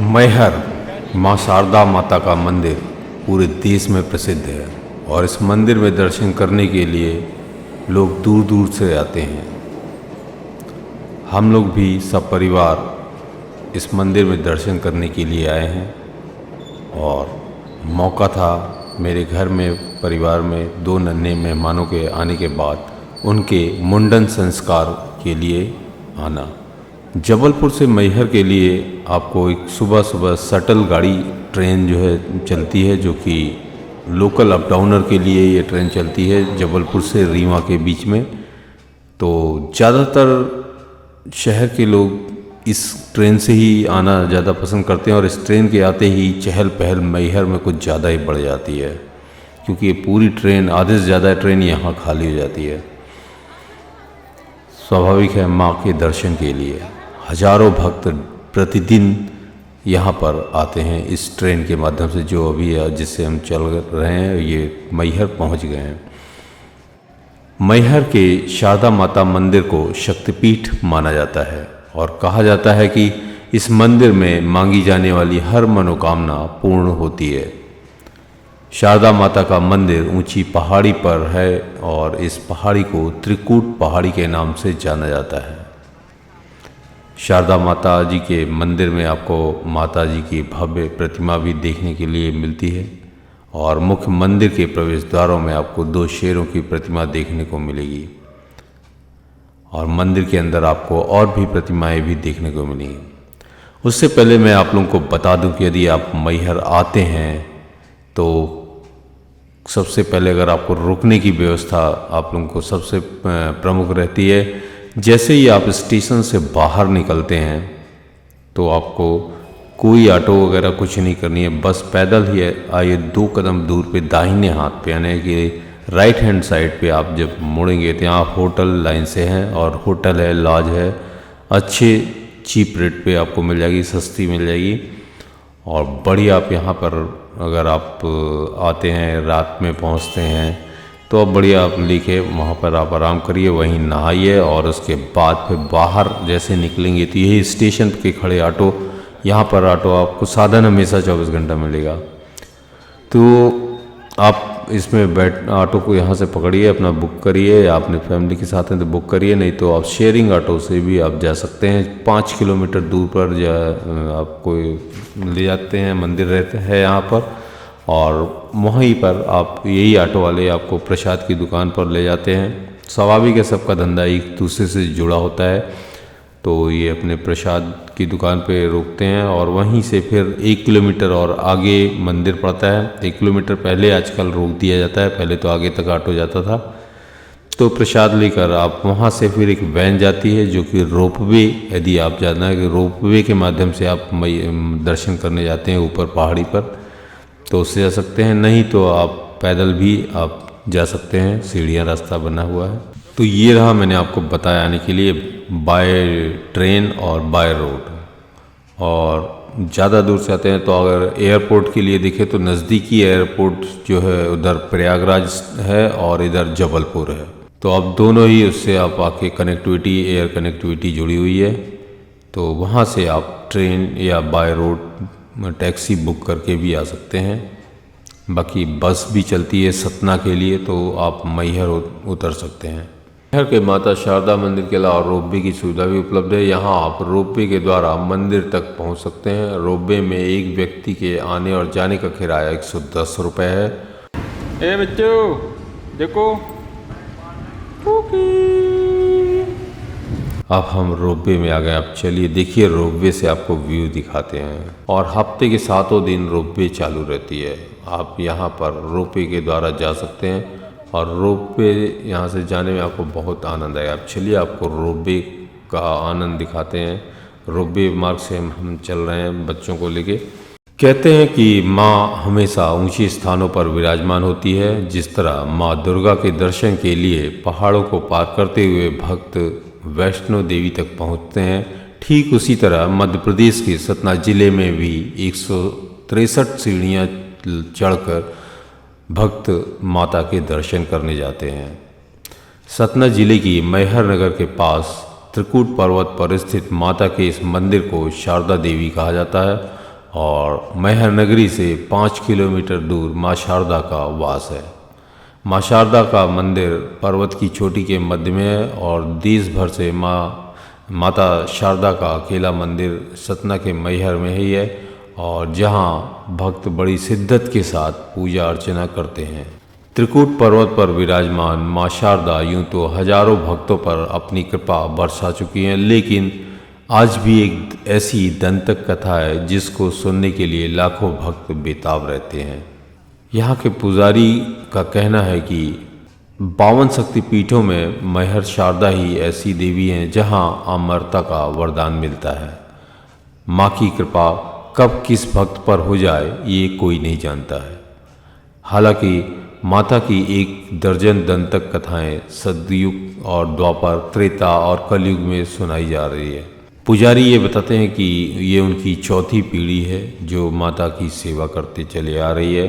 मैहर माँ शारदा माता का मंदिर पूरे देश में प्रसिद्ध है और इस मंदिर में दर्शन करने के लिए लोग दूर दूर से आते हैं। हम लोग भी सब परिवार इस मंदिर में दर्शन करने के लिए आए हैं और मौका था मेरे घर में परिवार में 2 नन्हे मेहमानों के आने के बाद उनके मुंडन संस्कार के लिए आना। जबलपुर से मैहर के लिए आपको एक सुबह सुबह शटल गाड़ी ट्रेन जो है चलती है, जो कि लोकल अप डाउनर के लिए ये ट्रेन चलती है जबलपुर से रीवा के बीच में। तो ज़्यादातर शहर के लोग इस ट्रेन से ही आना ज़्यादा पसंद करते हैं और इस ट्रेन के आते ही चहल पहल मैहर में कुछ ज़्यादा ही बढ़ जाती है, क्योंकि ये पूरी ट्रेन आधे से ज़्यादा ट्रेन यहाँ खाली हो जाती है। स्वाभाविक है, माँ के दर्शन के लिए हजारों भक्त प्रतिदिन यहाँ पर आते हैं इस ट्रेन के माध्यम से, जो अभी जिससे हम चल रहे हैं ये मैहर पहुँच गए हैं। मैहर के शारदा माता मंदिर को शक्तिपीठ माना जाता है और कहा जाता है कि इस मंदिर में मांगी जाने वाली हर मनोकामना पूर्ण होती है। शारदा माता का मंदिर ऊंची पहाड़ी पर है और इस पहाड़ी को त्रिकूट पहाड़ी के नाम से जाना जाता है। शारदा माता जी के मंदिर में आपको माता जी की भव्य प्रतिमा भी देखने के लिए मिलती है और मुख्य मंदिर के प्रवेश द्वारों में आपको 2 शेरों की प्रतिमा देखने को मिलेगी और मंदिर के अंदर आपको और भी प्रतिमाएं भी देखने को मिलेंगी। उससे पहले मैं आप लोगों को बता दूं कि यदि आप मैहर आते हैं तो सबसे पहले अगर आपको रुकने की व्यवस्था आप लोगों को सबसे प्रमुख रहती है। जैसे ही आप स्टेशन से बाहर निकलते हैं तो आपको कोई ऑटो वगैरह कुछ नहीं करनी है, बस पैदल ही आइए 2 कदम दूर पे दाहिने हाथ पे यानी कि राइट हैंड साइड पे आप जब मुड़ेंगे तो यहाँ होटल लाइन से हैं और होटल है, लॉज है, अच्छे चीप रेट पे आपको मिल जाएगी, सस्ती मिल जाएगी। और बढ़िया आप यहाँ पर अगर आप आते हैं रात में पहुँचते हैं तो अब बढ़िया आप लिखे वहाँ पर आप आराम करिए, वहीं नहाइए और उसके बाद फिर बाहर जैसे निकलेंगे तो यही स्टेशन के खड़े ऑटो, यहाँ पर ऑटो आपको साधन हमेशा 24 घंटा मिलेगा। तो आप इसमें ऑटो को यहाँ से पकड़िए, अपना बुक करिए, या अपने फैमिली के साथ हैं तो बुक करिए, नहीं तो आप शेयरिंग ऑटो से भी आप जा सकते हैं। 5 किलोमीटर दूर पर आपको ले जाते हैं, मंदिर रहते हैं यहाँ पर और वहीं पर आप यही ऑटो वाले आपको प्रसाद की दुकान पर ले जाते हैं। स्वाभाविक है, सबका धंधा एक दूसरे से जुड़ा होता है, तो ये अपने प्रसाद की दुकान पे रोकते हैं और वहीं से फिर 1 किलोमीटर और आगे मंदिर पड़ता है। 1 किलोमीटर पहले आजकल रोक दिया जाता है, पहले तो आगे तक ऑटो जाता था। तो प्रसाद लेकर आप वहाँ से फिर एक वैन जाती है जो कि रोपवे, यदि आप जानना है कि रोपवे के माध्यम से आप दर्शन करने जाते हैं ऊपर पहाड़ी पर तो उससे जा सकते हैं, नहीं तो आप पैदल भी आप जा सकते हैं, सीढ़ियाँ रास्ता बना हुआ है। तो ये रहा मैंने आपको बताया आने के लिए बाय ट्रेन और बाय रोड। और ज़्यादा दूर से आते हैं तो अगर एयरपोर्ट के लिए देखें तो नज़दीकी एयरपोर्ट जो है उधर प्रयागराज है और इधर जबलपुर है, तो अब दोनों ही उससे आप आके कनेक्टिविटी, एयर कनेक्टिविटी जुड़ी हुई है। तो वहाँ से आप ट्रेन या बाय रोड टैक्सी बुक करके भी आ सकते हैं। बाकी बस भी चलती है सतना के लिए, तो आप मैहर उतर सकते हैं। मैहर के माता शारदा मंदिर के अलावा रोपवे की सुविधा भी उपलब्ध है। यहाँ आप रोपवे के द्वारा मंदिर तक पहुँच सकते हैं। रोपवे में एक व्यक्ति के आने और जाने का किराया 110 रुपये है। ए बच्चों देखो, अब हम रोपवे में आ गए। आप चलिए देखिए, रोपवे से आपको व्यू दिखाते हैं। और हफ्ते के 7 दिन रोपवे चालू रहती है। आप यहाँ पर रोपवे के द्वारा जा सकते हैं और रोपवे यहाँ से जाने में आपको बहुत आनंद आएगा। आप चलिए आपको रोपवे का आनंद दिखाते हैं। रोपवे मार्ग से हम चल रहे हैं बच्चों को लेके। कहते हैं कि माँ हमेशा ऊंचे स्थानों पर विराजमान होती है। जिस तरह माँ दुर्गा के दर्शन के लिए पहाड़ों को पार करते हुए भक्त वैष्णो देवी तक पहुँचते हैं, ठीक उसी तरह मध्य प्रदेश के सतना जिले में भी 163 सीढ़ियाँ चढ़कर भक्त माता के दर्शन करने जाते हैं। सतना जिले की मैहर नगर के पास त्रिकूट पर्वत पर स्थित माता के इस मंदिर को शारदा देवी कहा जाता है और मैहर नगरी से 5 किलोमीटर दूर माँ शारदा का वास है। माँ शारदा का मंदिर पर्वत की चोटी के मध्य में है और देश भर से माता शारदा का अकेला मंदिर सतना के मैहर में ही है, और जहाँ भक्त बड़ी शिद्दत के साथ पूजा अर्चना करते हैं। त्रिकूट पर्वत पर विराजमान माँ शारदा यूँ तो हजारों भक्तों पर अपनी कृपा बरसा चुकी हैं, लेकिन आज भी एक ऐसी दंतक कथा है जिसको सुनने के लिए लाखों भक्त बेताब रहते हैं। यहाँ के पुजारी का कहना है कि 52 शक्तिपीठों में मैहर शारदा ही ऐसी देवी हैं जहाँ अमरता का वरदान मिलता है। माँ की कृपा कब किस भक्त पर हो जाए ये कोई नहीं जानता है। हालांकि माता की 1 दर्जन दंतक कथाएं सतयुग और द्वापर, त्रेता और कलयुग में सुनाई जा रही है। पुजारी ये बताते हैं कि ये उनकी चौथी पीढ़ी है जो माता की सेवा करते चले आ रही है।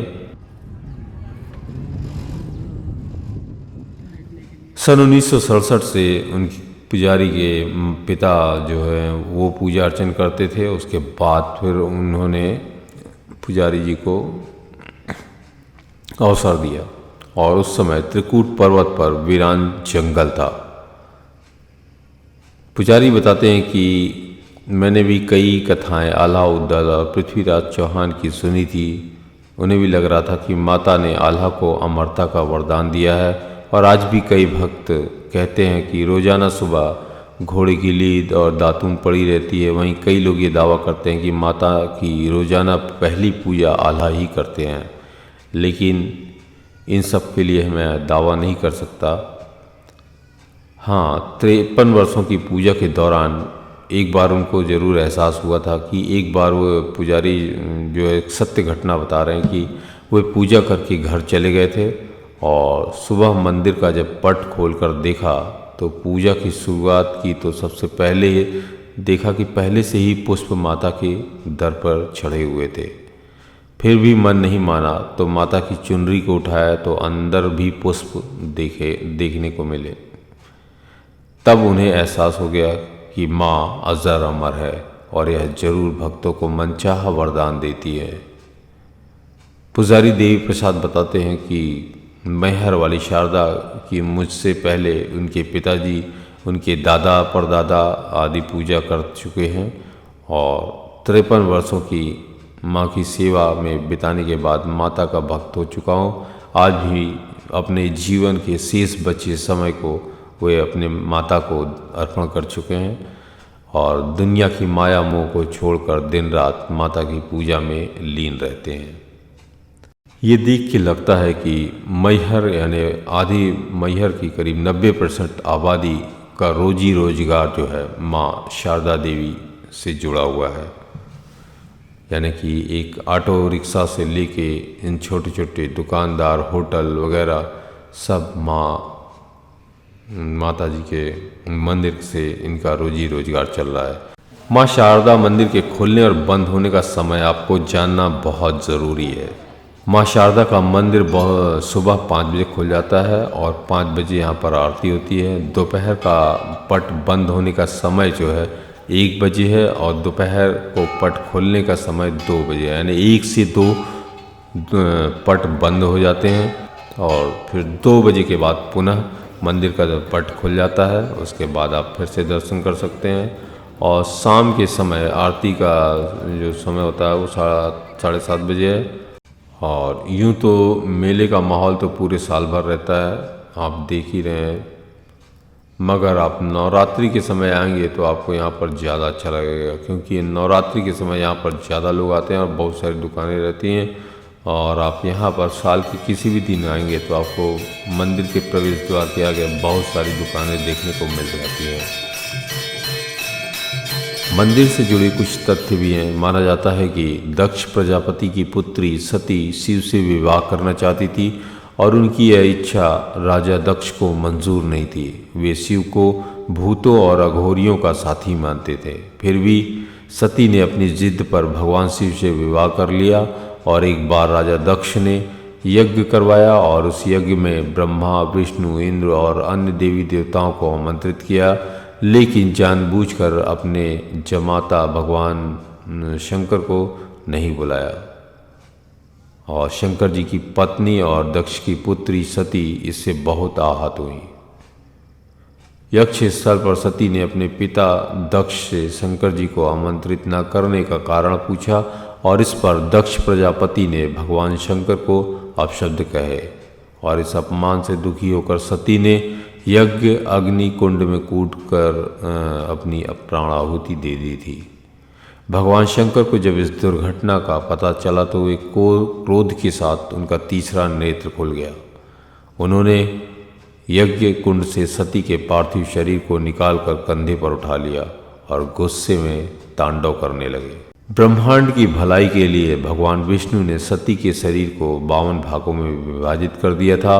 सन 1967 से उनकी पुजारी के पिता जो है वो पूजा अर्चन करते थे। उसके बाद फिर उन्होंने पुजारी जी को अवसर दिया और उस समय त्रिकूट पर्वत पर वीरान जंगल था। पुजारी बताते हैं कि मैंने भी कई कथाएं आल्हा उद्दल और पृथ्वीराज चौहान की सुनी थी। उन्हें भी लग रहा था कि माता ने आल्हा को अमरता का वरदान दिया है, और आज भी कई भक्त कहते हैं कि रोज़ाना सुबह घोड़े की लीद और दातून पड़ी रहती है। वहीं कई लोग ये दावा करते हैं कि माता की रोज़ाना पहली पूजा आल्हा ही करते हैं, लेकिन इन सब के लिए मैं दावा नहीं कर सकता। हाँ, 53 वर्षों की पूजा के दौरान एक बार उनको ज़रूर एहसास हुआ था कि एक बार वो पुजारी जो एक सत्य घटना बता रहे हैं कि वे पूजा करके घर चले गए थे और सुबह मंदिर का जब पट खोलकर देखा तो पूजा की शुरुआत की तो सबसे पहले देखा कि पहले से ही पुष्प माता के दर पर चढ़े हुए थे। फिर भी मन नहीं माना तो माता की चुनरी को उठाया तो अंदर भी पुष्प देखने को मिले। तब उन्हें एहसास हो गया कि माँ अजर अमर है और यह जरूर भक्तों को मनचाहा वरदान देती है। पुजारी देवी प्रसाद बताते हैं कि मैहर वाली शारदा की मुझसे पहले उनके पिताजी, उनके दादा परदादा आदि पूजा कर चुके हैं और 53 वर्षों की माँ की सेवा में बिताने के बाद माता का भक्त हो चुका हूँ। आज भी अपने जीवन के शेष बचे समय को वे अपने माता को अर्पण कर चुके हैं और दुनिया की माया मोह को छोड़कर दिन रात माता की पूजा में लीन रहते हैं। ये देख के लगता है कि मैहर यानी आधी मैहर की करीब 90% आबादी का रोजी रोजगार जो है माँ शारदा देवी से जुड़ा हुआ है। यानी कि एक ऑटो रिक्शा से लेके इन छोटे छोटे दुकानदार, होटल वगैरह सब माता जी के मंदिर से इनका रोजी रोजगार चल रहा है। माँ शारदा मंदिर के खुलने और बंद होने का समय आपको जानना बहुत ज़रूरी है। माँ शारदा का मंदिर सुबह 5 बजे खुल जाता है और 5 बजे यहाँ पर आरती होती है। दोपहर का पट बंद होने का समय जो है 1 बजे है और दोपहर को पट खोलने का समय 2 बजे है। यानी 1 से 2 पट बंद हो जाते हैं और फिर 2 बजे के बाद पुनः मंदिर का जब पट खुल जाता है उसके बाद आप फिर से दर्शन कर सकते हैं। और शाम के समय आरती का जो समय होता है वो 7:30 बजे है। और यूँ तो मेले का माहौल तो पूरे साल भर रहता है, आप देख ही रहे हैं, मगर आप नवरात्रि के समय आएंगे तो आपको यहाँ पर ज़्यादा अच्छा लगेगा, क्योंकि नवरात्रि के समय यहाँ पर ज़्यादा लोग आते हैं और बहुत सारी दुकानें रहती हैं। और आप यहाँ पर साल के किसी भी दिन आएंगे तो आपको मंदिर के प्रवेश द्वार के आगे बहुत सारी दुकानें देखने को मिल जाती हैं। मंदिर से जुड़े कुछ तथ्य भी हैं। माना जाता है कि दक्ष प्रजापति की पुत्री सती शिव से विवाह करना चाहती थी और उनकी यह इच्छा राजा दक्ष को मंजूर नहीं थी। वे शिव को भूतों और अघोरियों का साथी मानते थे। फिर भी सती ने अपनी जिद पर भगवान शिव से विवाह कर लिया और एक बार राजा दक्ष ने यज्ञ करवाया और उस यज्ञ में ब्रह्मा, विष्णु, इंद्र और अन्य देवी देवताओं को आमंत्रित किया, लेकिन जानबूझकर अपने जमाता भगवान शंकर को नहीं बुलाया। और शंकर जी की पत्नी और दक्ष की पुत्री सती इससे बहुत आहत हुई। यक्ष स्थल पर सती ने अपने पिता दक्ष से शंकर जी को आमंत्रित न करने का कारण पूछा और इस पर दक्ष प्रजापति ने भगवान शंकर को अपशब्द कहे और इस अपमान से दुखी होकर सती ने यज्ञ अग्नि कुंड में कूदकर अपनी प्राणाहुति दे दी थी। भगवान शंकर को जब इस दुर्घटना का पता चला तो वे क्रोध के साथ उनका तीसरा नेत्र खुल गया। उन्होंने यज्ञ कुंड से सती के पार्थिव शरीर को निकालकर कंधे पर उठा लिया और गुस्से में तांडव करने लगे। ब्रह्मांड की भलाई के लिए भगवान विष्णु ने सती के शरीर को 52 भागों में विभाजित कर दिया था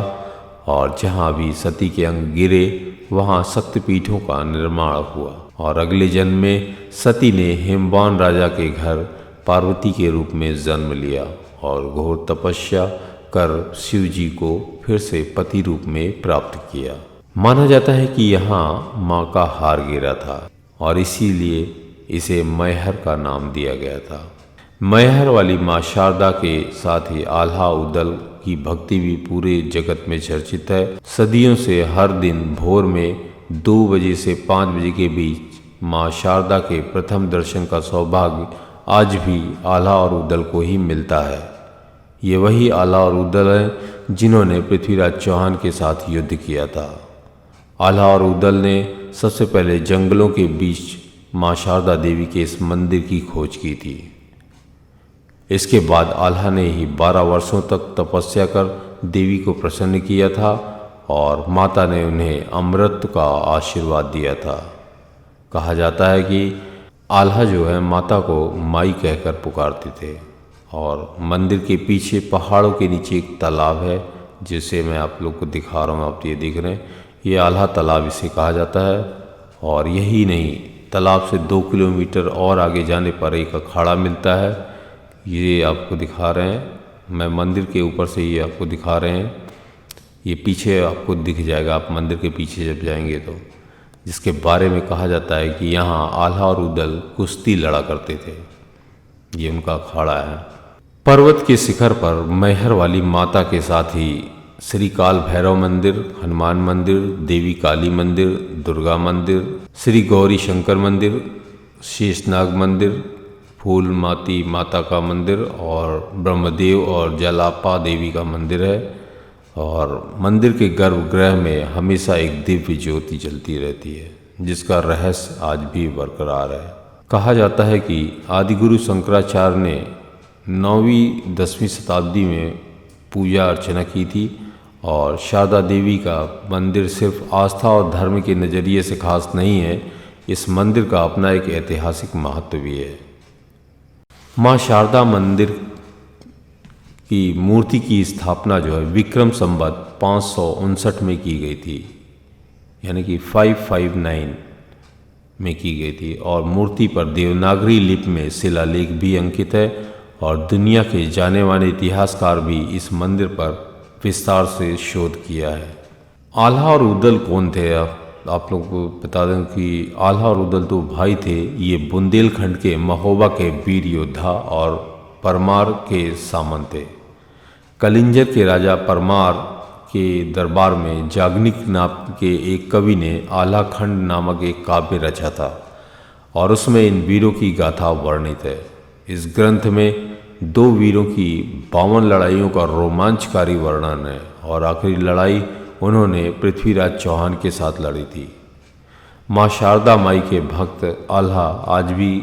और जहाँ भी सती के अंग गिरे वहाँ शक्तिपीठों का निर्माण हुआ और अगले जन्म में सती ने हिमवान राजा के घर पार्वती के रूप में जन्म लिया और घोर तपस्या कर शिव जी को फिर से पति रूप में प्राप्त किया। माना जाता है कि यहाँ माँ का हार गिरा था और इसीलिए इसे मैहर का नाम दिया गया था। मैहर वाली माँ शारदा के साथ ही आल्हा उदल की भक्ति भी पूरे जगत में चर्चित है। सदियों से हर दिन भोर में 2 बजे से 5 बजे के बीच माँ शारदा के प्रथम दर्शन का सौभाग्य आज भी आल्हा और उदल को ही मिलता है। ये वही आल्हा और उदल हैं जिन्होंने पृथ्वीराज चौहान के साथ युद्ध किया था। आल्हा और उदल ने सबसे पहले जंगलों के बीच माँ शारदा देवी के इस मंदिर की खोज की थी। इसके बाद आल्हा ने ही 12 वर्षों तक तपस्या कर देवी को प्रसन्न किया था और माता ने उन्हें अमृत का आशीर्वाद दिया था। कहा जाता है कि आल्हा जो है माता को माई कहकर पुकारते थे और मंदिर के पीछे पहाड़ों के नीचे एक तालाब है जिसे मैं आप लोग को दिखा रहा हूँ। आप ये देख रहे हैं, ये आल्हा तालाब इसे कहा जाता है। और यही नहीं, तालाब से 2 किलोमीटर और आगे जाने पर एक अखाड़ा मिलता है। ये आपको दिखा रहे हैं, मैं मंदिर के ऊपर से ये आपको दिखा रहे हैं। ये पीछे आपको दिख जाएगा, आप मंदिर के पीछे जब जाएंगे तो, जिसके बारे में कहा जाता है कि यहाँ आल्हा और उदल कुश्ती लड़ा करते थे। ये उनका अखाड़ा है। पर्वत के शिखर पर मैहर वाली माता के साथ ही श्री काल भैरव मंदिर, हनुमान मंदिर, देवी काली मंदिर, दुर्गा मंदिर, श्री गौरी शंकर मंदिर, शेषनाग मंदिर, फूल माती माता का मंदिर और ब्रह्मदेव और जलापा देवी का मंदिर है। और मंदिर के गर्भगृह में हमेशा एक दिव्य ज्योति जलती रहती है जिसका रहस्य आज भी बरकरार है। कहा जाता है कि आदिगुरु शंकराचार्य ने 9वीं-10वीं शताब्दी में पूजा अर्चना की थी और शारदा देवी का मंदिर सिर्फ आस्था और धर्म के नज़रिए से खास नहीं है, इस मंदिर का अपना एक ऐतिहासिक महत्व भी है। माँ शारदा मंदिर की मूर्ति की स्थापना जो है विक्रम संवत 559 में की गई थी, यानी कि 559 में की गई थी और मूर्ति पर देवनागरी लिपि में शिलालेख भी अंकित है और दुनिया के जाने माने इतिहासकार भी इस मंदिर पर विस्तार से शोध किया है। आल्हा और उदल कौन थे? आप लोगों को बता दें कि आल्हा और उदल तो भाई थे। ये बुंदेलखंड के महोबा के वीर योद्धा और परमार के सामंत थे। कलिंजर के राजा परमार के दरबार में जागनिक नाम के एक कवि ने आल्हा खंड नामक एक काव्य रचा था और उसमें इन वीरों की गाथा वर्णित है। इस ग्रंथ में 2 वीरों की 52 लड़ाइयों का रोमांचकारी वर्णन है और आखिरी लड़ाई उन्होंने पृथ्वीराज चौहान के साथ लड़ी थी। माँ शारदा माई के भक्त आल्हा आज भी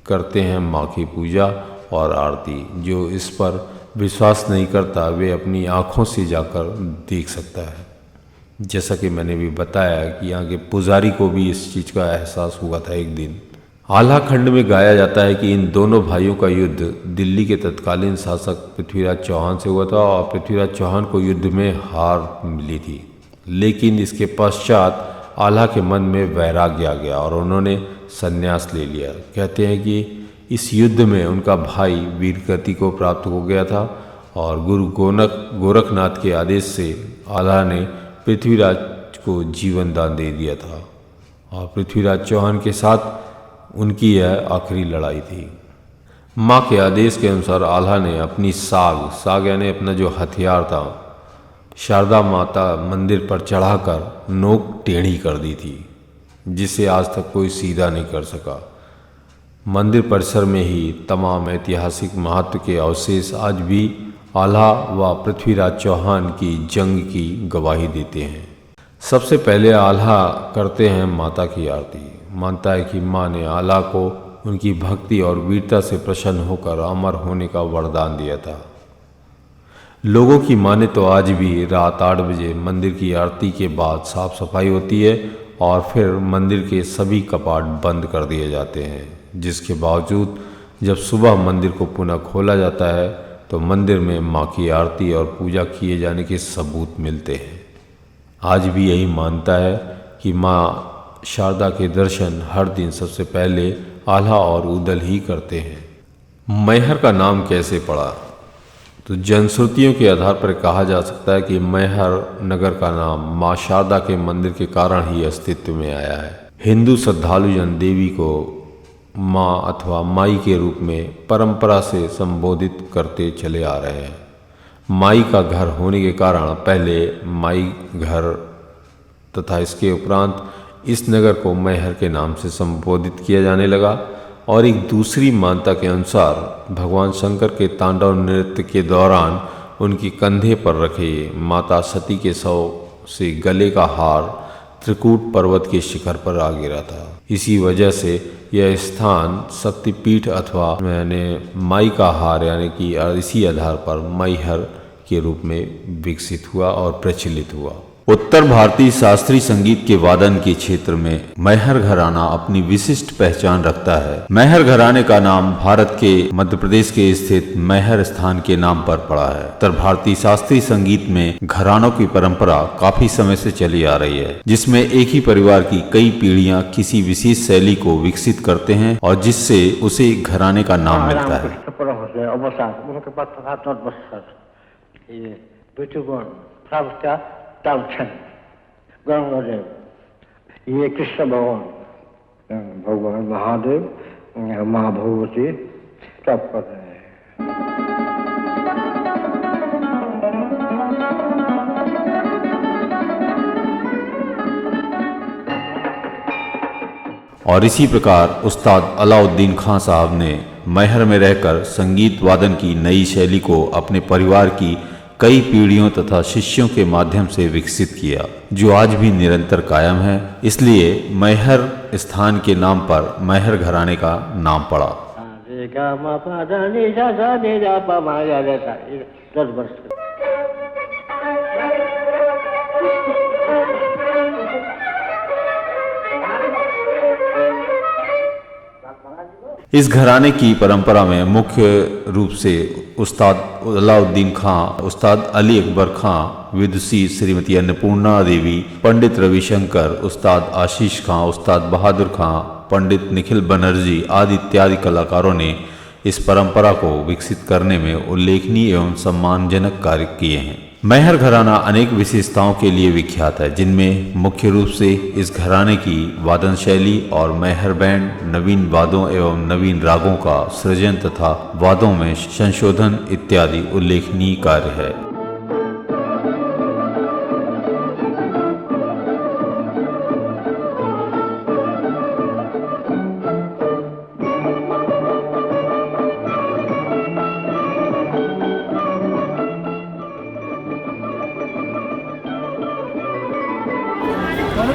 करते हैं माँ की पूजा और आरती। जो इस पर विश्वास नहीं करता वे अपनी आँखों से जाकर देख सकता है। जैसा कि मैंने भी बताया कि यहाँ के पुजारी को भी इस चीज़ का एहसास हुआ था एक दिन। आल्हा खंड में गाया जाता है कि इन दोनों भाइयों का युद्ध दिल्ली के तत्कालीन शासक पृथ्वीराज चौहान से हुआ था और पृथ्वीराज चौहान को युद्ध में हार मिली थी। लेकिन इसके पश्चात आल्हा के मन में वैराग्य आ गया और उन्होंने संन्यास ले लिया। कहते हैं कि इस युद्ध में उनका भाई वीरगति को प्राप्त हो गया था और गुरु गोरखनाथ के आदेश से आल्हा ने पृथ्वीराज को जीवन दान दे दिया था और पृथ्वीराज चौहान के साथ उनकी यह आखिरी लड़ाई थी। माँ के आदेश के अनुसार आल्हा ने अपनी साग यानी अपना जो हथियार था, शारदा माता मंदिर पर चढ़ाकर नोक टेढ़ी कर दी थी, जिसे आज तक कोई सीधा नहीं कर सका। मंदिर परिसर में ही तमाम ऐतिहासिक महत्व के अवशेष आज भी आल्हा व पृथ्वीराज चौहान की जंग की गवाही देते हैं। सबसे पहले आल्हा करते हैं माता की आरती। मानता है कि माँ ने आल्हा को उनकी भक्ति और वीरता से प्रसन्न होकर अमर होने का वरदान दिया था। लोगों की माने तो आज भी रात 8 बजे मंदिर की आरती के बाद साफ सफाई होती है और फिर मंदिर के सभी कपाट बंद कर दिए जाते हैं, जिसके बावजूद जब सुबह मंदिर को पुनः खोला जाता है तो मंदिर में माँ की आरती और पूजा किए जाने के सबूत मिलते हैं। आज भी यही मानता है कि माँ शारदा के दर्शन हर दिन सबसे पहले आल्हा और उदल ही करते हैं। मैहर का नाम कैसे पड़ा? तो जनश्रुतियों के आधार पर कहा जा सकता है कि मैहर नगर का नाम माँ शारदा के मंदिर के कारण ही अस्तित्व में आया है। हिंदू श्रद्धालुजन देवी को माँ अथवा माई के रूप में परंपरा से संबोधित करते चले आ रहे हैं। माई का घर होने के कारण पहले माई घर तथा इसके उपरांत इस नगर को मैहर के नाम से संबोधित किया जाने लगा। और एक दूसरी मान्यता के अनुसार भगवान शंकर के तांडव नृत्य के दौरान उनकी कंधे पर रखे माता सती के शव से गले का हार त्रिकूट पर्वत के शिखर पर आ गिरा था। इसी वजह से यह स्थान शक्तिपीठ अथवा माई का हार यानी कि इसी आधार पर मैहर के रूप में विकसित हुआ और प्रचलित हुआ। उत्तर भारतीय शास्त्रीय संगीत के वादन के क्षेत्र में मैहर घराना अपनी विशिष्ट पहचान रखता है। मैहर घराने का नाम भारत के मध्य प्रदेश के स्थित मैहर स्थान के नाम पर पड़ा है। उत्तर भारतीय शास्त्रीय संगीत में घरानों की परंपरा काफी समय से चली आ रही है, जिसमें एक ही परिवार की कई पीढ़ियां किसी विशेष शैली को विकसित करते हैं और जिससे उसे घराने का नाम मिलता है। गंगादेव, ये कृष्ण भगवान, भगवान महादेव, माँ भगवती सब कर रहे हैं। और इसी प्रकार उस्ताद अलाउद्दीन खां साहब ने मैहर में रहकर संगीत वादन की नई शैली को अपने परिवार की कई पीढ़ियों तथा शिष्यों के माध्यम से विकसित किया, जो आज भी निरंतर कायम है। इसलिए मैहर स्थान के नाम पर मैहर घराने का नाम पड़ा। इस घराने की परंपरा में मुख्य रूप से उस्ताद अलाउद्दीन खां, उस्ताद अली अकबर खां, विदुषी श्रीमती अन्नपूर्णा देवी, पंडित रविशंकर, उस्ताद आशीष खां, उस्ताद बहादुर खां, पंडित निखिल बनर्जी आदि इत्यादि कलाकारों ने इस परंपरा को विकसित करने में उल्लेखनीय एवं सम्मानजनक कार्य किए हैं। मैहर घराना अनेक विशेषताओं के लिए विख्यात है, जिनमें मुख्य रूप से इस घराने की वादन शैली और मैहर बैंड नवीन वादों एवं नवीन रागों का सृजन तथा वादों में संशोधन इत्यादि उल्लेखनीय कार्य है।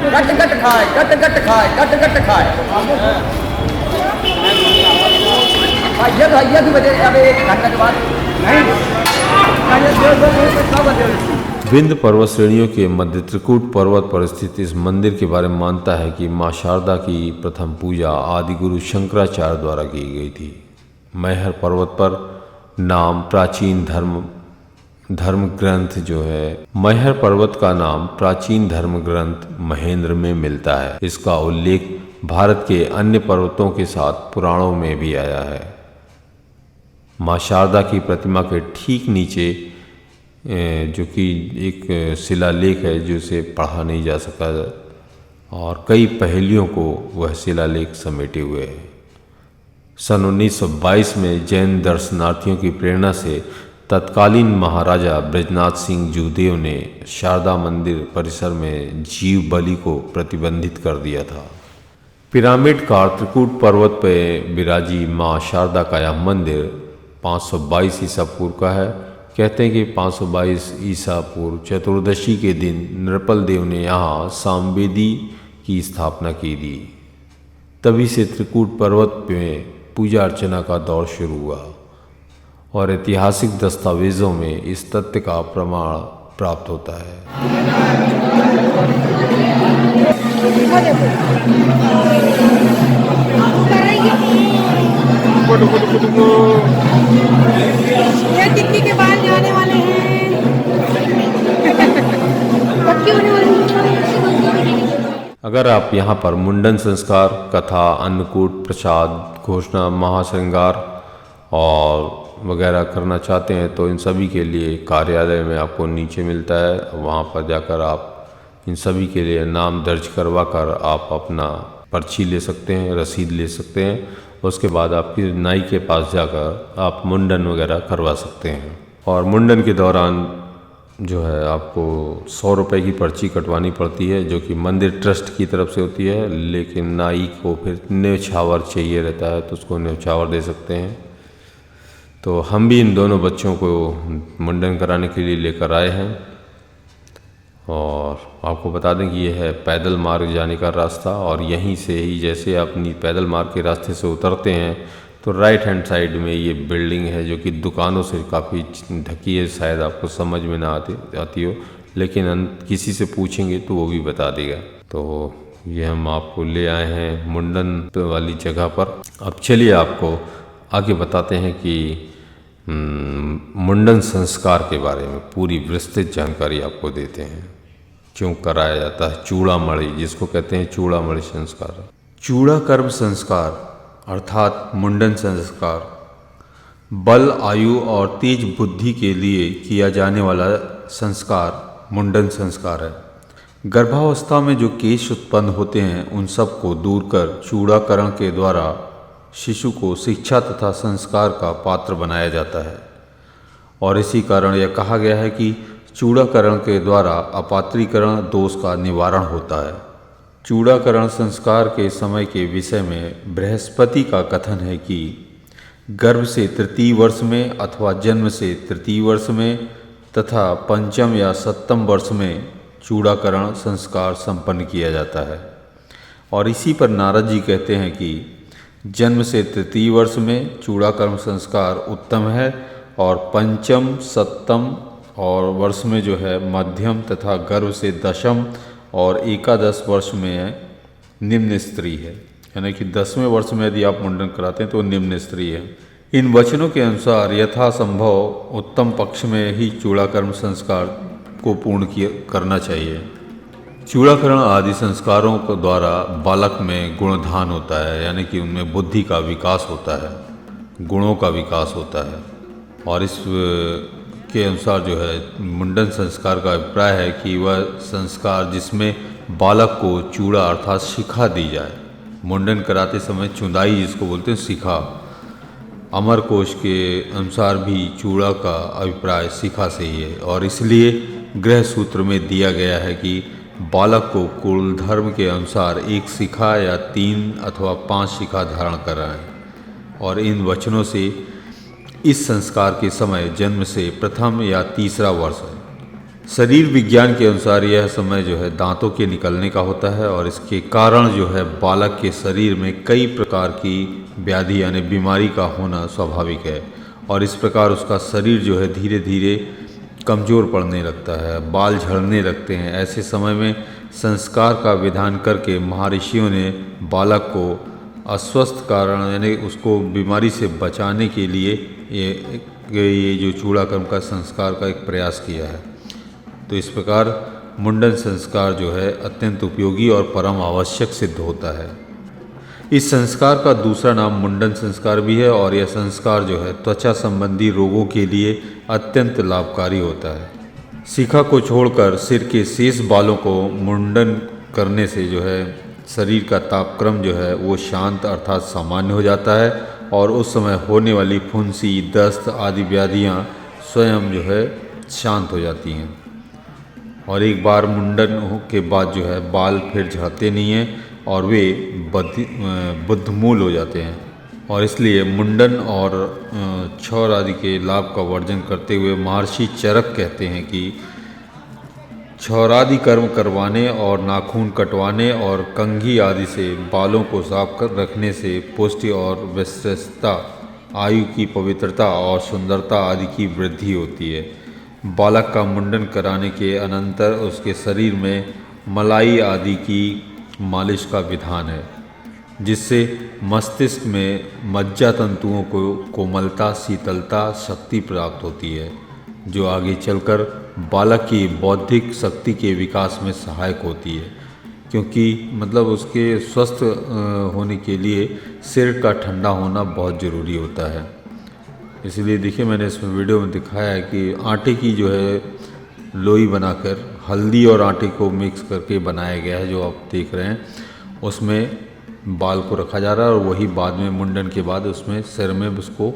गट गट खाए, गट गट खाए, गट गट खाए। ये भी बजे अब 1 घंटे के बाद नहीं। विंध्य पर्वत श्रेणियों के मध्य त्रिकूट पर्वत पर स्थित इस मंदिर के बारे में मानता है कि माँ शारदा की प्रथम पूजा आदि गुरु शंकराचार्य द्वारा की गई थी। मैहर पर्वत पर नाम प्राचीन धर्म ग्रंथ जो है, मैहर पर्वत का नाम प्राचीन धर्म ग्रंथ महेंद्र में मिलता है। इसका उल्लेख भारत के अन्य पर्वतों के साथ पुराणों में भी आया है। माँ शारदा की प्रतिमा के ठीक नीचे जो कि एक शिलालेख है जिसे पढ़ा नहीं जा सका और कई पहेलियों को वह शिलालेख समेटे हुए है। सन 1922 में जैन दर्शनार्थियों की प्रेरणा से तत्कालीन महाराजा ब्रजनाथ सिंह जूदेव ने शारदा मंदिर परिसर में जीव बलि को प्रतिबंधित कर दिया था। पिरामिड का त्रिकूट पर्वत पर विराजी माँ शारदा का यह मंदिर 522 ईसा पूर्व का है। कहते हैं कि 522 ईसा पूर्व चतुर्दशी के दिन नृपल देव ने यहाँ सामवेदी की स्थापना की थी। तभी से त्रिकूट पर्वत में पूजा अर्चना का दौर शुरू हुआ और ऐतिहासिक दस्तावेजों में इस तथ्य का प्रमाण प्राप्त होता है। ये टिक्की के बाल जाने वाले हैं। पक्की होने वाली हैं। अगर आप यहाँ पर मुंडन संस्कार, कथा, अन्नकूट, प्रसाद, घोषणा, महाश्रृंगार और वगैरह करना चाहते हैं तो इन सभी के लिए कार्यालय में आपको नीचे मिलता है। वहाँ पर जाकर आप इन सभी के लिए नाम दर्ज करवा कर आप अपना पर्ची ले सकते हैं, रसीद ले सकते हैं। उसके बाद आप फिर नाई के पास जाकर आप मुंडन वगैरह करवा सकते हैं। और मुंडन के दौरान जो है आपको 100 रुपये की पर्ची कटवानी पड़ती है, जो कि मंदिर ट्रस्ट की तरफ से होती है। लेकिन नाई को फिर न्यौछावर चाहिए रहता है तो उसको न्यौछावर दे सकते हैं। तो हम भी इन दोनों बच्चों को मुंडन कराने के लिए लेकर आए हैं। और आपको बता दें कि यह है पैदल मार्ग जाने का रास्ता, और यहीं से ही जैसे अपनी पैदल मार्ग के रास्ते से उतरते हैं तो राइट हैंड साइड में ये बिल्डिंग है जो कि दुकानों से काफ़ी ढकी है। शायद आपको समझ में ना आती हो, लेकिन किसी से पूछेंगे तो वो भी बता देगा। तो ये हम आपको ले आए हैं मुंडन वाली जगह पर। अब चलिए आपको आगे बताते हैं कि मुंडन संस्कार के बारे में पूरी विस्तृत जानकारी आपको देते हैं। क्यों कराया जाता है चूड़ामणि, जिसको कहते हैं चूड़ामणि संस्कार। चूड़ाकर्म संस्कार अर्थात मुंडन संस्कार बल, आयु और तेज बुद्धि के लिए किया जाने वाला संस्कार मुंडन संस्कार है। गर्भावस्था में जो केश उत्पन्न होते हैं उन सब को दूर कर चूड़ाकरण के द्वारा शिशु को शिक्षा तथा संस्कार का पात्र बनाया जाता है। और इसी कारण यह कहा गया है कि चूड़ाकरण के द्वारा अपात्रीकरण दोष का निवारण होता है। चूड़ाकरण संस्कार के समय के विषय में बृहस्पति का कथन है कि गर्भ से तृतीय वर्ष में अथवा जन्म से तृतीय वर्ष में तथा पंचम या सप्तम वर्ष में चूड़ाकरण संस्कार संपन्न किया जाता है। और इसी पर नारद जी कहते हैं कि जन्म से तृतीय वर्ष में चूड़ाकर्म संस्कार उत्तम है, और पंचम, सप्तम और वर्ष में जो है मध्यम तथा गर्भ से दशम और एकादश वर्ष में निम्न स्त्री है। यानी कि 10वें वर्ष में यदि आप मुंडन कराते हैं तो निम्न स्त्री है। इन वचनों के अनुसार यथासंभव उत्तम पक्ष में ही चूड़ाकर्म संस्कार को पूर्ण करना चाहिए। चूड़ाकरण आदि संस्कारों को द्वारा बालक में गुणधान होता है, यानी कि उनमें बुद्धि का विकास होता है, गुणों का विकास होता है। और इस के अनुसार जो है मुंडन संस्कार का अभिप्राय है कि वह संस्कार जिसमें बालक को चूड़ा अर्थात शिखा दी जाए। मुंडन कराते समय चुंदाई जिसको बोलते हैं शिखा, अमर कोश के अनुसार भी चूड़ा का अभिप्राय शिखा से ही है। और इसलिए गृह सूत्र में दिया गया है कि बालक को कुल धर्म के अनुसार 1 शिखा या 3 अथवा 5 शिखा धारण कराएं। और इन वचनों से इस संस्कार के समय जन्म से प्रथम या तीसरा वर्ष है। शरीर विज्ञान के अनुसार यह समय जो है दांतों के निकलने का होता है, और इसके कारण जो है बालक के शरीर में कई प्रकार की व्याधि यानी बीमारी का होना स्वाभाविक है। और इस प्रकार उसका शरीर जो है धीरे धीरे कमज़ोर पड़ने लगता है, बाल झड़ने लगते हैं। ऐसे समय में संस्कार का विधान करके महर्षियों ने बालक को अस्वस्थ कारण यानी उसको बीमारी से बचाने के लिए ये जो चूड़ाकर्म का संस्कार का एक प्रयास किया है। तो इस प्रकार मुंडन संस्कार जो है अत्यंत उपयोगी और परम आवश्यक सिद्ध होता है। इस संस्कार का दूसरा नाम मुंडन संस्कार भी है, और यह संस्कार जो है त्वचा संबंधी रोगों के लिए अत्यंत लाभकारी होता है। शिखा को छोड़कर सिर के शेष बालों को मुंडन करने से जो है शरीर का तापक्रम जो है वो शांत अर्थात सामान्य हो जाता है, और उस समय होने वाली फुंसी, दस्त आदि व्याधियाँ स्वयं जो है शांत हो जाती हैं। और एक बार मुंडन के बाद जो है बाल फिर झड़ते नहीं हैं और वे बुद्धमूल हो जाते हैं। और इसलिए मुंडन और क्षौर आदि के लाभ का वर्जन करते हुए महर्षि चरक कहते हैं कि क्षौरादि कर्म करवाने और नाखून कटवाने और कंघी आदि से बालों को साफ कर रखने से पुष्टि और विशेषता, आयु की पवित्रता और सुंदरता आदि की वृद्धि होती है। बालक का मुंडन कराने के अनंतर उसके शरीर में मलाई आदि की मालिश का विधान है, जिससे मस्तिष्क में मज्जा तंतुओं को कोमलता, शीतलता, शक्ति प्राप्त होती है, जो आगे चलकर बालक की बौद्धिक शक्ति के विकास में सहायक होती है। क्योंकि मतलब उसके स्वस्थ होने के लिए सिर का ठंडा होना बहुत ज़रूरी होता है। इसलिए देखिए मैंने इसमें वीडियो में दिखाया है कि आटे की जो है लोई बनाकर हल्दी और आटे को मिक्स करके बनाया गया है, जो आप देख रहे हैं। उसमें बाल को रखा जा रहा है और वही बाद में मुंडन के बाद उसमें सिर में उसको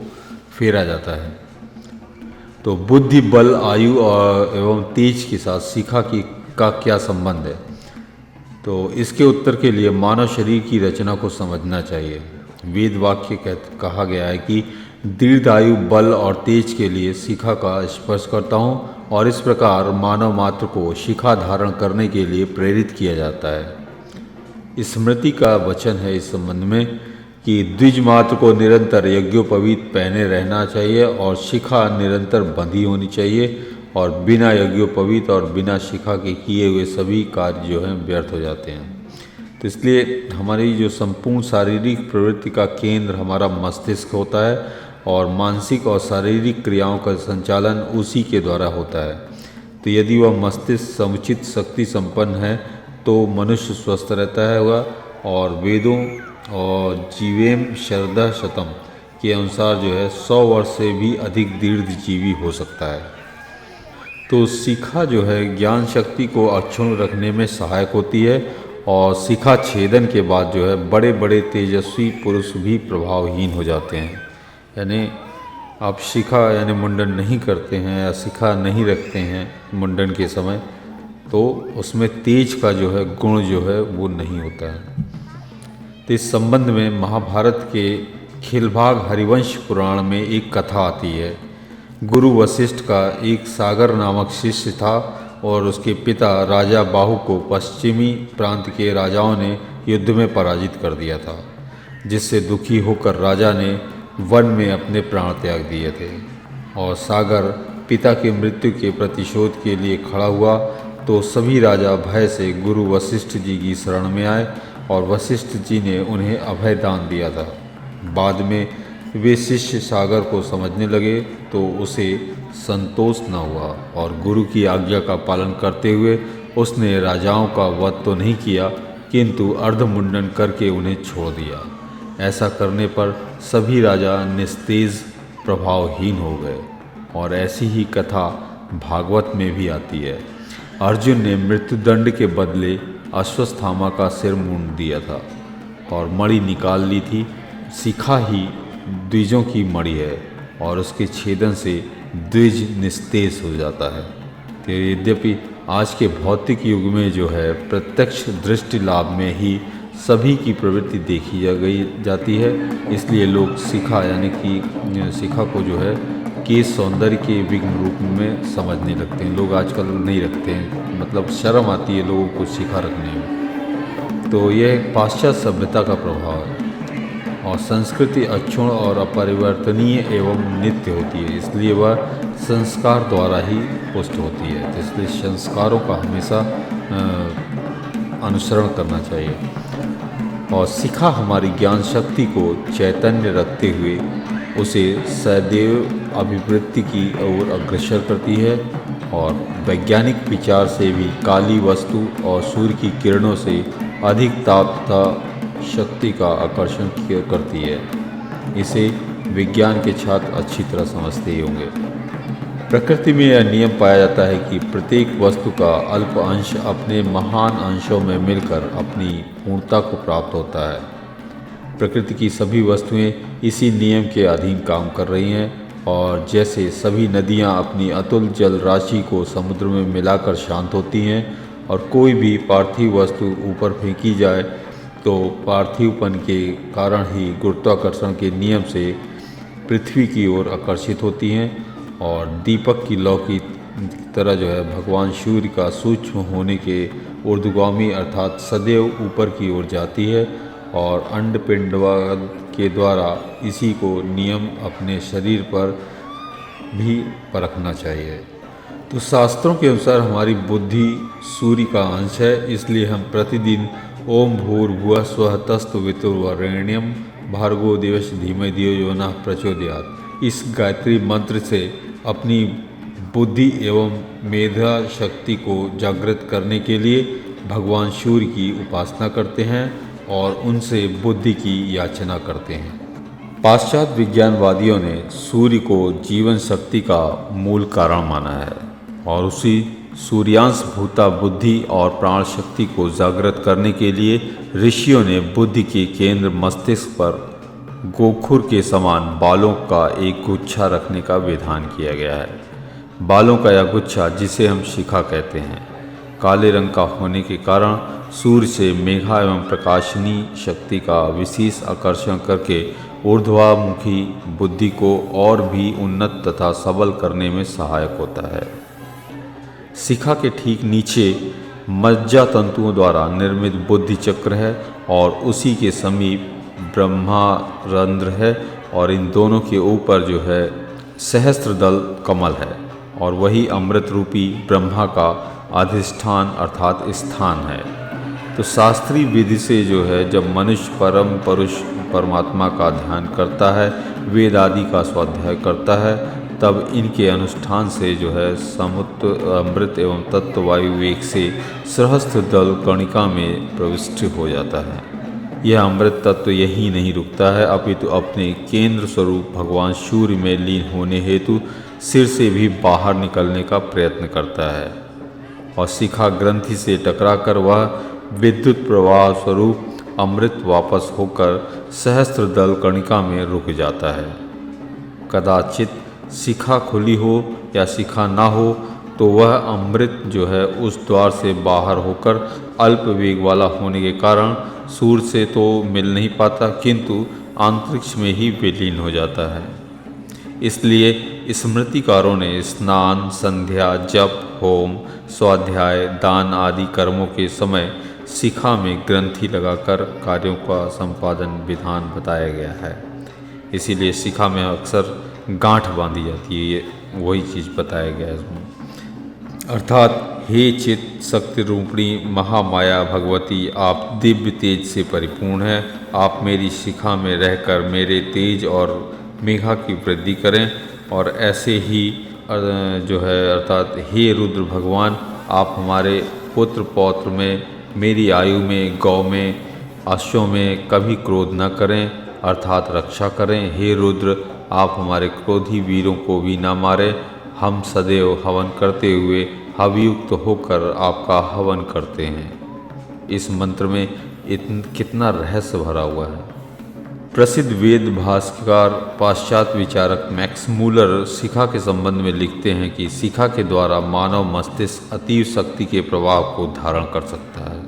फेरा जाता है। तो बुद्धि, बल, आयु और एवं तेज के साथ शिखा का क्या संबंध है? तो इसके उत्तर के लिए मानव शरीर की रचना को समझना चाहिए। वेद वाक्य कहा गया है कि दीर्घायु, बल और तेज के लिए शिखा का स्पर्श करता हूँ, और इस प्रकार मानव मात्र को शिखा धारण करने के लिए प्रेरित किया जाता है। स्मृति का वचन है इस संबंध में कि द्विज मात्र को निरंतर यज्ञोपवीत पहने रहना चाहिए और शिखा निरंतर बंधी होनी चाहिए, और बिना यज्ञोपवीत और बिना शिखा के किए हुए सभी कार्य जो हैं व्यर्थ हो जाते हैं। तो इसलिए हमारी जो संपूर्ण शारीरिक प्रवृत्ति का केंद्र हमारा मस्तिष्क होता है, और मानसिक और शारीरिक क्रियाओं का संचालन उसी के द्वारा होता है। तो यदि वह मस्तिष्क समुचित शक्ति संपन्न है तो मनुष्य स्वस्थ रहता है हुआ, और वेदों और जीवेम शरदा शतम के अनुसार जो है 100 वर्ष से भी अधिक दीर्घजीवी हो सकता है। तो शिखा जो है ज्ञान शक्ति को अक्षुण्ण रखने में सहायक होती है, और शिखा छेदन के बाद जो है बड़े बड़े तेजस्वी पुरुष भी प्रभावहीन हो जाते हैं। यानी आप शिखा यानी मुंडन नहीं करते हैं या शिखा नहीं रखते हैं मुंडन के समय, तो उसमें तेज का जो है गुण जो है वो नहीं होता है। तो इस संबंध में महाभारत के खिलभाग हरिवंश पुराण में एक कथा आती है। गुरु वशिष्ठ का एक सागर नामक शिष्य था, और उसके पिता राजा बाहु को पश्चिमी प्रांत के राजाओं ने युद्ध में पराजित कर दिया था, जिससे दुखी होकर राजा ने वन में अपने प्राण त्याग दिए थे। और सागर पिता की मृत्यु के प्रतिशोध के लिए खड़ा हुआ, तो सभी राजा भय से गुरु वशिष्ठ जी की शरण में आए, और वशिष्ठ जी ने उन्हें अभय दान दिया था। बाद में वे शिष्य सागर को समझने लगे तो उसे संतोष न हुआ, और गुरु की आज्ञा का पालन करते हुए उसने राजाओं का वध तो नहीं किया, किंतु अर्धमुंडन करके उन्हें छोड़ दिया। ऐसा करने पर सभी राजा निस्तेज प्रभावहीन हो गए। और ऐसी ही कथा भागवत में भी आती है। अर्जुन ने मृत्युदंड के बदले अश्वत्थामा का सिर मूंड दिया था और मणि निकाल ली थी। शिखा ही द्विजों की मणि है, और उसके छेदन से द्विज निस्तेज हो जाता है। तो यद्यपि आज के भौतिक युग में जो है प्रत्यक्ष दृष्टि लाभ में ही सभी की प्रवृत्ति देखी जाती है, इसलिए लोग शिखा यानी कि शिखा को जो है केश सौंदर्य के विघ्न रूप में समझने लगते हैं। लोग आजकल नहीं रखते हैं, मतलब शर्म आती है लोगों को शिखा रखने में। तो यह पाश्चात्य सभ्यता का प्रभाव है, और संस्कृति अक्षुण्ण और अपरिवर्तनीय एवं नित्य होती है, इसलिए वह संस्कार द्वारा ही पुष्ट होती है। तो इसलिए संस्कारों का हमेशा अनुसरण करना चाहिए। और शिखा हमारी ज्ञान शक्ति को चैतन्य रखते हुए उसे सदैव अभिवृद्धि की ओर अग्रसर करती है, और वैज्ञानिक विचार से भी काली वस्तु और सूर्य की किरणों से अधिक ताप तथा शक्ति का आकर्षण करती है। इसे विज्ञान के छात्र अच्छी तरह समझते ही होंगे। प्रकृति में यह नियम पाया जाता है कि प्रत्येक वस्तु का अल्प अंश अपने महान अंशों में मिलकर अपनी पूर्णता को प्राप्त होता है। प्रकृति की सभी वस्तुएं इसी नियम के अधीन काम कर रही हैं, और जैसे सभी नदियां अपनी अतुल जल राशि को समुद्र में मिलाकर शांत होती हैं, और कोई भी पार्थिव वस्तु ऊपर फेंकी जाए तो पार्थिवपन के कारण ही गुरुत्वाकर्षण के नियम से पृथ्वी की ओर आकर्षित होती हैं, और दीपक की लौ की तरह जो है भगवान सूर्य का सूक्ष्म होने के ऊर्ध्वगामी अर्थात सदैव ऊपर की ओर जाती है, और अंडपिंडवाद के द्वारा इसी को नियम अपने शरीर पर भी परखना चाहिए। तो शास्त्रों के अनुसार हमारी बुद्धि सूर्य का अंश है, इसलिए हम प्रतिदिन ओम भूर्भुवः स्वः तत्सवितुर्वरेण्यं भार्गो देवस्य धीमहि धियो यो नः प्रचोदयात् इस गायत्री मंत्र से अपनी बुद्धि एवं मेधा शक्ति को जागृत करने के लिए भगवान सूर्य की उपासना करते हैं और उनसे बुद्धि की याचना करते हैं। पाश्चात्य विज्ञानवादियों ने सूर्य को जीवन शक्ति का मूल कारण माना है, और उसी सूर्यांश भूता बुद्धि और प्राण शक्ति को जागृत करने के लिए ऋषियों ने बुद्धि के केंद्र मस्तिष्क पर गोखुर के समान बालों का एक गुच्छा रखने का विधान किया गया है। बालों का यह गुच्छा, जिसे हम शिखा कहते हैं, काले रंग का होने के कारण सूर्य से मेघा एवं प्रकाशनी शक्ति का विशेष आकर्षण करके ऊर्ध्वामुखी बुद्धि को और भी उन्नत तथा सबल करने में सहायक होता है। शिखा के ठीक नीचे मज्जा तंतुओं द्वारा निर्मित बुद्धि चक्र है, और उसी के समीप ब्रह्मारंध्र है, और इन दोनों के ऊपर जो है सहस्त्रदल कमल है, और वही अमृत रूपी ब्रह्मा का अधिष्ठान अर्थात स्थान है। तो शास्त्रीय विधि से जो है जब मनुष्य परम पुरुष परमात्मा का ध्यान करता है, वेद आदि का स्वाध्याय करता है, तब इनके अनुष्ठान से जो है समुद्र अमृत एवं तत्ववायु वेग से सहस्त्र दल कणिका में प्रविष्ट हो जाता है। यह अमृत तत्व यही नहीं रुकता है, अपितु अपने केंद्र स्वरूप भगवान सूर्य में लीन होने हेतु सिर से भी बाहर निकलने का प्रयत्न करता है, और शिखा ग्रंथि से टकराकर वह विद्युत प्रवाह स्वरूप अमृत वापस होकर सहस्त्र दल कणिका में रुक जाता है। कदाचित शिखा खुली हो या शिखा ना हो तो वह अमृत जो है उस द्वार से बाहर होकर अल्प वेग वाला होने के कारण सूर्य से तो मिल नहीं पाता, किंतु अंतरिक्ष में ही विलीन हो जाता है। इसलिए स्मृतिकारों ने स्नान, संध्या, जप, होम, स्वाध्याय, दान आदि कर्मों के समय शिखा में ग्रंथि लगाकर कार्यों का संपादन विधान बताया गया है। इसीलिए शिखा में अक्सर गांठ बांधी जाती है, ये वही चीज़ बताया गया है इसमें। अर्थात हे चित्त शक्ति रूपिणी महामाया भगवती, आप दिव्य तेज से परिपूर्ण हैं। आप मेरी शिखा में रहकर मेरे तेज और मेघा की वृद्धि करें, और ऐसे ही जो है अर्थात हे रुद्र भगवान, आप हमारे पुत्र पौत्र में, मेरी आयु में, गौ में, अश्वों में कभी क्रोध न करें, अर्थात रक्षा करें। हे रुद्र, आप हमारे क्रोधी वीरों को भी न मारें। हम सदैव हवन करते हुए हवयुक्त होकर आपका हवन करते हैं। इस मंत्र में कितना रहस्य भरा हुआ है। प्रसिद्ध वेद भाष्यकार पाश्चात्य विचारक मैक्स मूलर शिखा के संबंध में लिखते हैं कि शिखा के द्वारा मानव मस्तिष्क अतीव शक्ति के प्रभाव को धारण कर सकता है।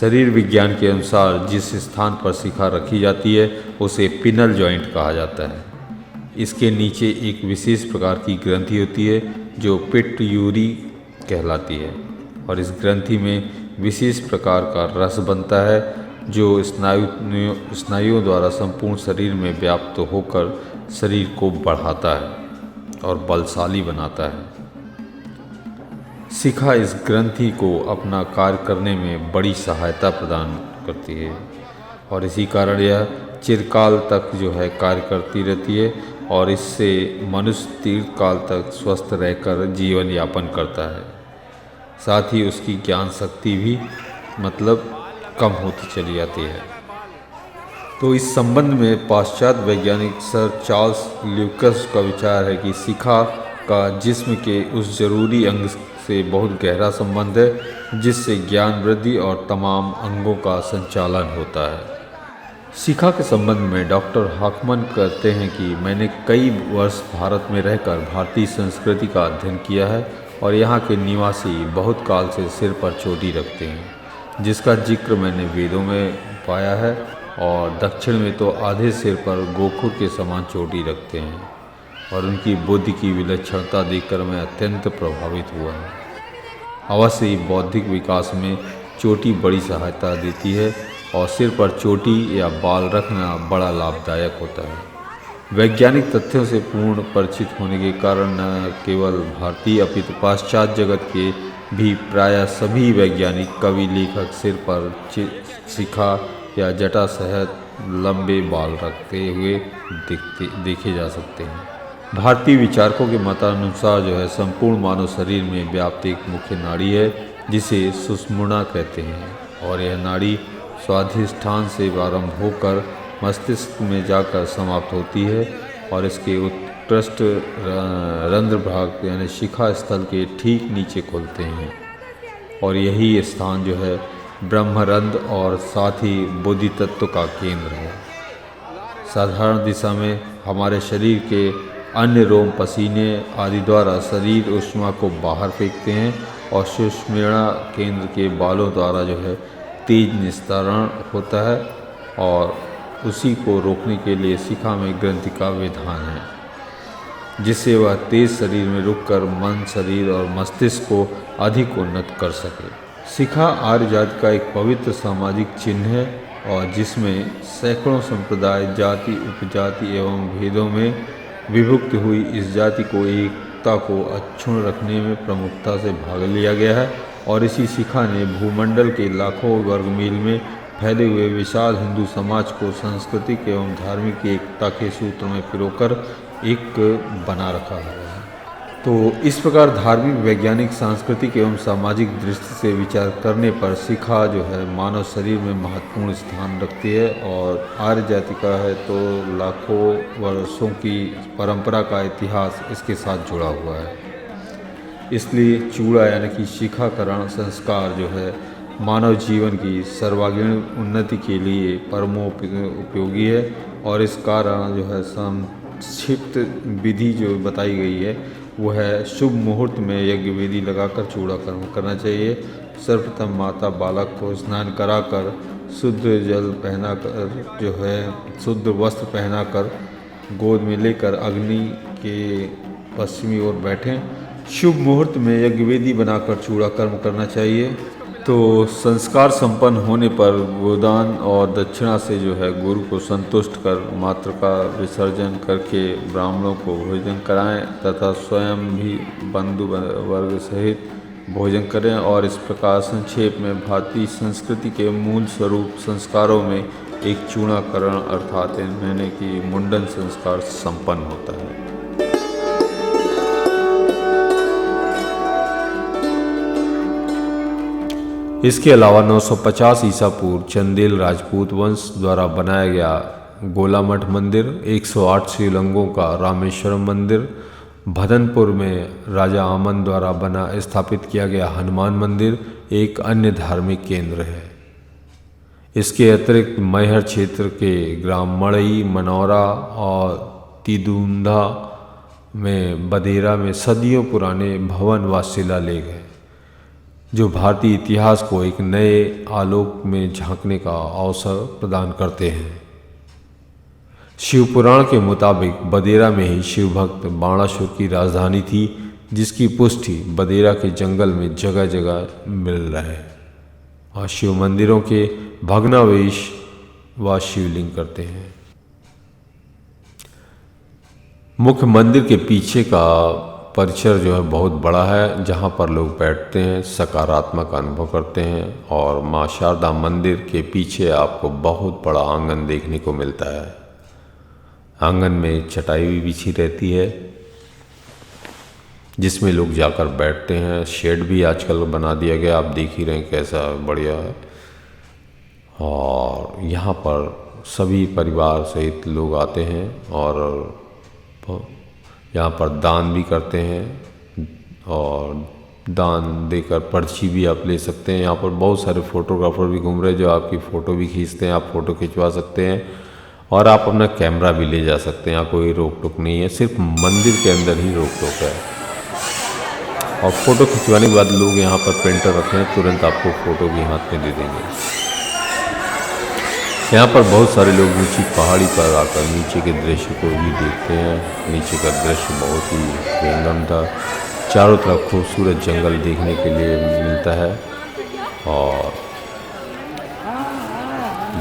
शरीर विज्ञान के अनुसार जिस स्थान पर शिखा रखी जाती है उसे पिनल जॉइंट कहा जाता है। इसके नीचे एक विशेष प्रकार की ग्रंथि होती है जो पिट्यूरी कहलाती है, और इस ग्रंथि में विशेष प्रकार का रस बनता है जो स्नायुओं द्वारा संपूर्ण शरीर में व्याप्त होकर शरीर को बढ़ाता है और बलशाली बनाता है। शिखा इस ग्रंथि को अपना कार्य करने में बड़ी सहायता प्रदान करती है, और इसी कारण यह चिरकाल तक जो है कार्य करती रहती है, और इससे मनुष्य दीर्घकाल तक स्वस्थ रहकर जीवन यापन करता है। साथ ही उसकी ज्ञान शक्ति भी मतलब कम होती चली जाती है। तो इस संबंध में पाश्चात्य वैज्ञानिक सर चार्ल्स ल्यूकस का विचार है कि शिखा का जिस्म के उस जरूरी अंग से बहुत गहरा संबंध है जिससे ज्ञान वृद्धि और तमाम अंगों का संचालन होता है। शिखा के संबंध में डॉक्टर हाकमन कहते हैं कि मैंने कई वर्ष भारत में रहकर भारतीय संस्कृति का अध्ययन किया है और यहाँ के निवासी बहुत काल से सिर पर चोटी रखते हैं, जिसका जिक्र मैंने वेदों में पाया है, और दक्षिण में तो आधे सिर पर गोखुर के समान चोटी रखते हैं, और उनकी बुद्धि की विलक्षणता देखकर मैं अत्यंत प्रभावित हुआ हूँ। अवश्य ही बौद्धिक विकास में चोटी बड़ी सहायता देती है और सिर पर चोटी या बाल रखना बड़ा लाभदायक होता है। वैज्ञानिक तथ्यों से पूर्ण परिचित होने के कारण न केवल भारतीय अपितु पाश्चात्य जगत के भी प्रायः सभी वैज्ञानिक, कवि, लेखक सिर पर शिखा या जटा सहित लंबे बाल रखते हुए देखे जा सकते हैं। भारतीय विचारकों के मतानुसार संपूर्ण मानव शरीर में व्याप्त एक मुख्य नाड़ी है जिसे सुषुम्ना कहते हैं, और यह नाड़ी स्वाधिष्ठान से आरंभ होकर मस्तिष्क में जाकर समाप्त होती है और इसके उत्कृष्ट रंध्र भाग यानी शिखा स्थल के ठीक नीचे खुलते हैं, और यही स्थान ब्रह्मरंध्र और साथ ही बोधि तत्व का केंद्र है। साधारण दिशा में हमारे शरीर के अन्य रोम, पसीने आदि द्वारा शरीर ऊष्मा को बाहर फेंकते हैं और सुषुम्ना केंद्र के बालों द्वारा तेज निस्तारण होता है, और उसी को रोकने के लिए शिखा में ग्रंथि का विधान है, जिससे वह तेज शरीर में रुककर मन, शरीर और मस्तिष्क को अधिक उन्नत कर सके। शिखा आर्य जाति का एक पवित्र सामाजिक चिन्ह है, और जिसमें सैकड़ों संप्रदाय, जाति, उपजाति एवं भेदों में विभक्त हुई इस जाति को एकता को अक्षुण्ण रखने में प्रमुखता से भाग लिया गया है, और इसी शिखा ने भूमंडल के लाखों वर्ग मील में फैले हुए विशाल हिंदू समाज को सांस्कृतिक एवं धार्मिक एकता के सूत्र में पिरोकर एक बना रखा है। तो इस प्रकार धार्मिक, वैज्ञानिक, सांस्कृतिक एवं सामाजिक दृष्टि से विचार करने पर शिखा मानव शरीर में महत्वपूर्ण स्थान रखती है, और आर्य जाति का है तो लाखों वर्षों की परंपरा का इतिहास इसके साथ जुड़ा हुआ है। इसलिए चूड़ा यानी कि शिखाकरण संस्कार मानव जीवन की सर्वांगीण उन्नति के लिए परमोपयोगी है, और इस कारण संक्षिप्त विधि बताई गई है वो है शुभ मुहूर्त में यज्ञ वेदी लगाकर चूड़ा कर्म करना चाहिए। सर्वप्रथम माता बालक को स्नान कराकर शुद्ध जल पहनाकर शुद्ध वस्त्र पहनाकर गोद में लेकर अग्नि के पश्चिमी ओर बैठें। शुभ मुहूर्त में यज्ञ वेदी बनाकर चूड़ा कर्म करना चाहिए। तो संस्कार संपन्न होने पर गोदान और दक्षिणा से गुरु को संतुष्ट कर मात्र का विसर्जन करके ब्राह्मणों को भोजन कराएं तथा स्वयं भी बंधु वर्ग सहित भोजन करें। और इस प्रकार संक्षेप में भारतीय संस्कृति के मूल स्वरूप संस्कारों में एक चूड़ाकरण अर्थात यानी कि मुंडन संस्कार संपन्न होता है। इसके अलावा 950 ईसा पूर्व चंदेल राजपूत वंश द्वारा बनाया गया गोलामठ मंदिर, 108 शिवलिंगों का रामेश्वरम मंदिर, भदनपुर में राजा आमन द्वारा बना स्थापित किया गया हनुमान मंदिर एक अन्य धार्मिक केंद्र है। इसके अतिरिक्त मैहर क्षेत्र के ग्राम मड़ई, मनौरा और तिदुंधा में बदेरा में सदियों पुराने भवन व शिलालेख हैं जो भारतीय इतिहास को एक नए आलोक में झांकने का अवसर प्रदान करते हैं। शिव पुराण के मुताबिक बदेरा में ही शिव भक्त बाणासुर की राजधानी थी, जिसकी पुष्टि बदेरा के जंगल में जगह जगह मिल रहा है और शिव मंदिरों के भग्नावशेष व शिवलिंग करते हैं। मुख्य मंदिर के पीछे का परिसर बहुत बड़ा है, जहाँ पर लोग बैठते हैं, सकारात्मक अनुभव करते हैं। और माँ शारदा मंदिर के पीछे आपको बहुत बड़ा आंगन देखने को मिलता है। आंगन में चटाई भी बिछी रहती है जिसमें लोग जाकर बैठते हैं। शेड भी आजकल बना दिया गया, आप देख ही रहे हैं कैसा बढ़िया है। और यहाँ पर सभी परिवार सहित लोग आते हैं और यहाँ पर दान भी करते हैं और दान देकर पर्ची भी आप ले सकते हैं। यहाँ पर बहुत सारे फ़ोटोग्राफ़र भी घूम रहे हैं जो आपकी फ़ोटो भी खींचते हैं, आप फ़ोटो खिंचवा सकते हैं और आप अपना कैमरा भी ले जा सकते हैं। यहाँ कोई रोक टोक नहीं है, सिर्फ मंदिर के अंदर ही रोक टोक है। और फ़ोटो खिंचवाने के बाद लोग यहाँ पर प्रिंटर रखे हैं, तुरंत आपको फ़ोटो भी हाथ में दे देंगे। यहाँ पर बहुत सारे लोग ऊंची पहाड़ी पर आकर नीचे के दृश्य को भी देखते हैं। नीचे का दृश्य बहुत ही बेरंगम था, चारों तरफ खूबसूरत जंगल देखने के लिए मिलता है। और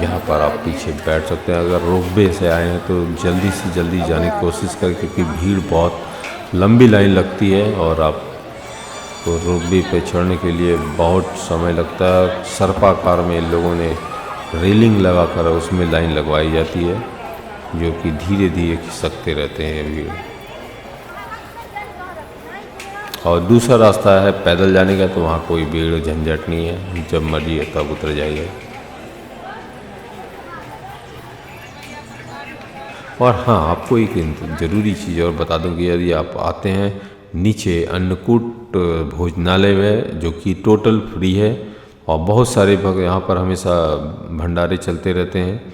यहाँ पर आप पीछे बैठ सकते हैं। अगर रोपवे से आए हैं तो जल्दी से जल्दी जाने की कोशिश करें, क्योंकि भीड़ बहुत लंबी लाइन लगती है और आपको रोपवे पे चढ़ने के लिए बहुत समय लगता है। सर्पाकार में इन लोगों ने रेलिंग लगाकर उसमें लाइन लगवाई जाती है, जो कि धीरे धीरे खिसकते रहते हैं भीड़। और दूसरा रास्ता है पैदल जाने का, तो वहाँ कोई भीड़ झंझट नहीं है, जब मर्जी है तब उतर जाइए। और हाँ, आपको एक ज़रूरी चीज़ और बता दूं कि यदि आप आते हैं नीचे अन्नकूट भोजनालय में, जो कि टोटल फ्री है और बहुत सारे भक्त यहाँ पर हमेशा भंडारे चलते रहते हैं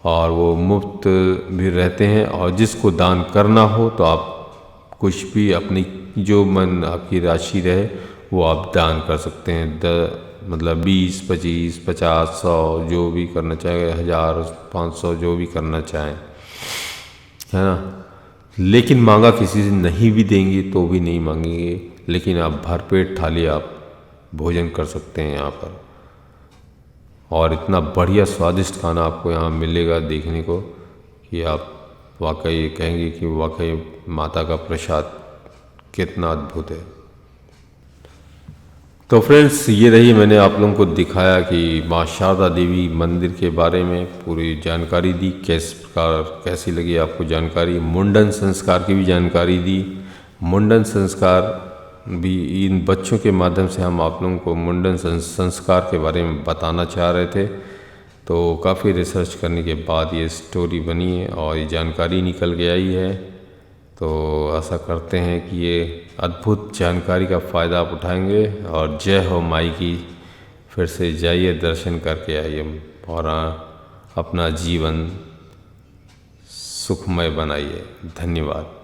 और वो मुफ्त भी रहते हैं। और जिसको दान करना हो तो आप कुछ भी अपनी जो मन आपकी राशि रहे वो आप दान कर सकते हैं। मतलब 20, 25, 50, 100 जो भी करना चाहे, 1000, 500 जो भी करना चाहें, है ना। लेकिन मांगा किसी से नहीं भी देंगे तो भी नहीं मांगेंगे, लेकिन आप भरपेट थाली आप भोजन कर सकते हैं यहाँ पर। और इतना बढ़िया स्वादिष्ट खाना आपको यहाँ मिलेगा देखने को कि आप वाकई कहेंगे कि वाकई माता का प्रसाद कितना अद्भुत है। तो फ्रेंड्स, ये रही, मैंने आप लोगों को दिखाया कि माँ शारदा देवी मंदिर के बारे में पूरी जानकारी दी। किस प्रकार कैसी लगी आपको जानकारी। मुंडन संस्कार की भी जानकारी दी। मुंडन संस्कार भी इन बच्चों के माध्यम से हम आप लोगों को मुंडन संस्कार के बारे में बताना चाह रहे थे। तो काफ़ी रिसर्च करने के बाद ये स्टोरी बनी है और ये जानकारी निकल के आई है। तो आशा करते हैं कि ये अद्भुत जानकारी का फ़ायदा आप उठाएंगे। और जय हो माई की। फिर से जाइए, दर्शन करके आइए और अपना जीवन सुखमय बनाइए। धन्यवाद।